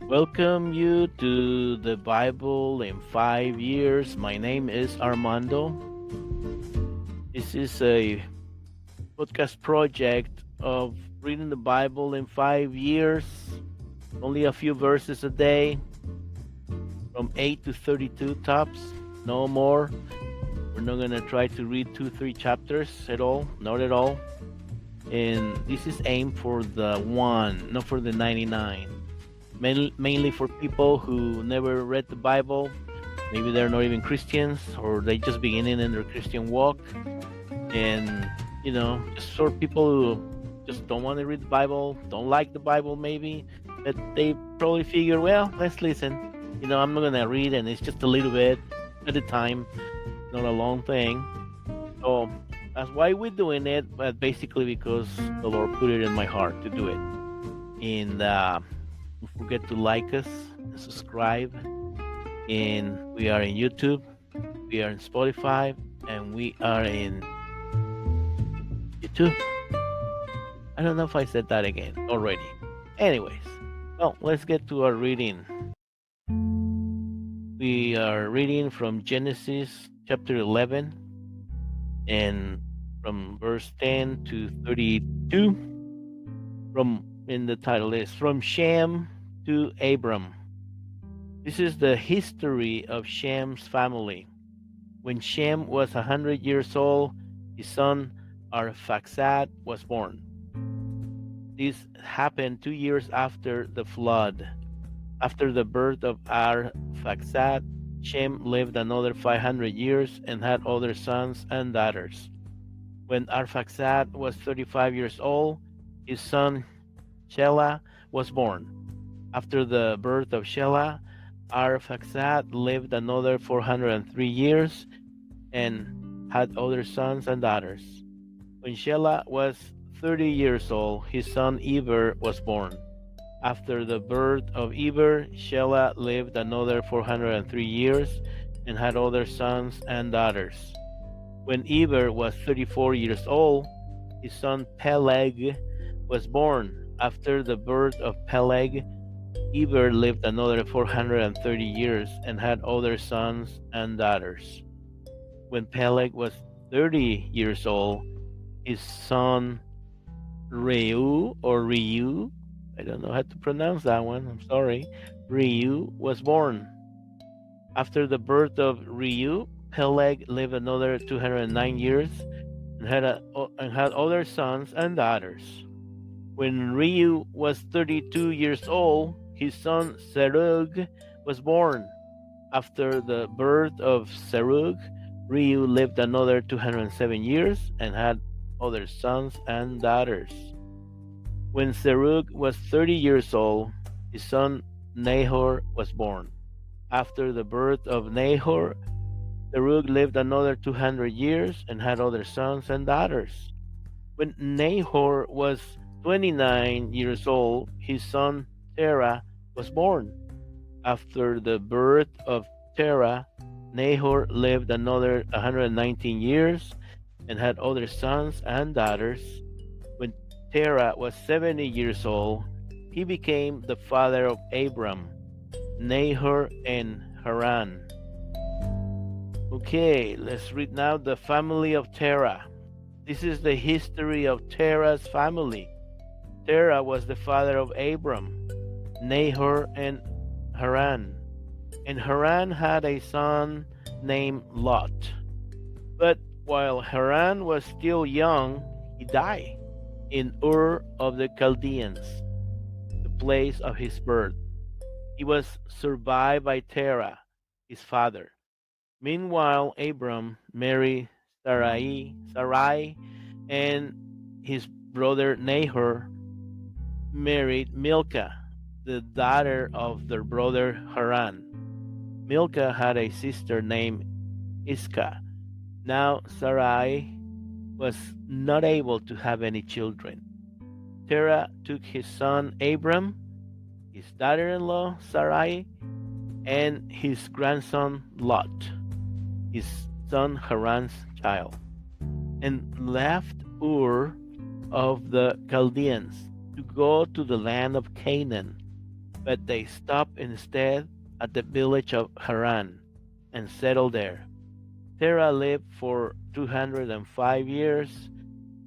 Welcome you to the Bible in 5 years. My name is Armando. This is a podcast project of reading the Bible in 5 years, only a few verses a day, from 8 to 32 tops, no more. We're not going to try to read 2, 3 chapters at all, not at all. And this is aimed for the one, not for the 99. Mainly for people who never read the Bible. Maybe they're not even Christians, or they just beginning in their Christian walk, and just for people who just don't want to read the Bible, don't like the Bible, maybe, but they probably figure, well, let's listen. I'm not gonna read, and it's just a little bit at a time, not a long thing. So that's why we're doing it, but basically because the Lord put it in my heart to do it. And don't forget to like us and subscribe. And we are in YouTube, we are in Spotify, and we are in YouTube. I don't know if I said that again already. Anyways, well, let's get to our reading. We are reading from Genesis chapter 11 and from verse 10 to 32. In the title is From Shem to Abram. This is the history of Shem's family. When Shem was 100 years old, his son Arphaxad was born. This happened 2 years after the flood. After the birth of Arphaxad, Shem lived another 500 years and had other sons and daughters. When Arphaxad was 35 years old, his son Shelah was born. After the birth of Shelah, Arphaxad lived another 403 years and had other sons and daughters. When Shelah was 30 years old, his son Eber was born. After the birth of Eber, Shelah lived another 403 years and had other sons and daughters. When Eber was 34 years old, his son Peleg was born. After the birth of Peleg, Eber lived another 430 years and had other sons and daughters. When Peleg was 30 years old, his son Reu, I don't know how to pronounce that one, I'm sorry, Reu was born. After the birth of Reu, Peleg lived another 209 years and had other sons and daughters. When Reu was 32 years old, his son Serug was born. After the birth of Serug, Reu lived another 207 years and had other sons and daughters. When Serug was 30 years old, his son Nahor was born. After the birth of Nahor, Serug lived another 200 years and had other sons and daughters. When Nahor was 29 years old, his son Terah was born. After the birth of Terah, Nahor lived another 119 years and had other sons and daughters. When Terah was 70 years old, he became the father of Abram, Nahor, and Haran. Okay, let's read now the family of Terah. This is the history of Terah's family. Terah was the father of Abram, Nahor, and Haran. And Haran had a son named Lot. But while Haran was still young, he died in Ur of the Chaldeans, the place of his birth. He was survived by Terah, his father. Meanwhile, Abram married Sarai, and his brother Nahor married Milcah, the daughter of their brother Haran. Milcah had a sister named Iscah. Now Sarai was not able to have any children. Terah took his son Abram, his daughter-in-law Sarai, and his grandson Lot, his son Haran's child, and left Ur of the Chaldeans to go to the land of Canaan. but they stopped instead at the village of Haran and settled there. Terah lived for 205 years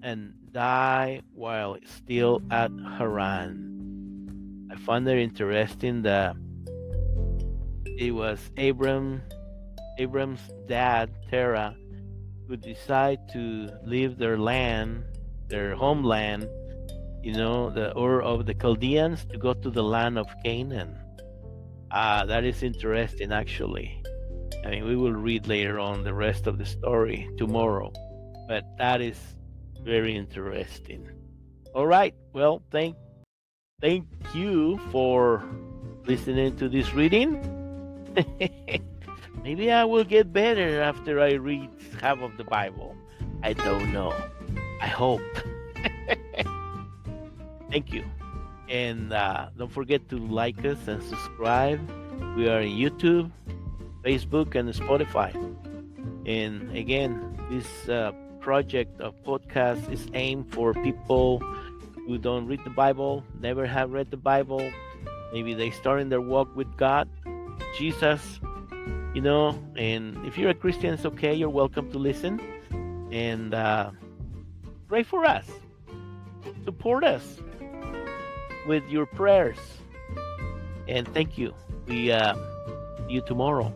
and died while still at Haran. I find it interesting that it was Abram's dad, Terah, who decided to leave their land, their homeland, the Ur of the Chaldeans, to go to the land of Canaan. That is interesting, actually. I mean, we will read later on the rest of the story tomorrow, but that is very interesting. All right. Well, thank you for listening to this reading. Maybe I will get better after I read half of the Bible. I don't know. I hope. Thank you. And don't forget to like us and subscribe. We are in YouTube, Facebook, and Spotify. And again, this project of podcast is aimed for people who don't read the Bible, never have read the Bible. Maybe they start in their walk with God, Jesus, and if you're a Christian, it's okay. You're welcome to listen. And pray for us. Support us with your prayers. And thank you. We see you tomorrow.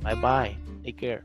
Bye-bye. Take care.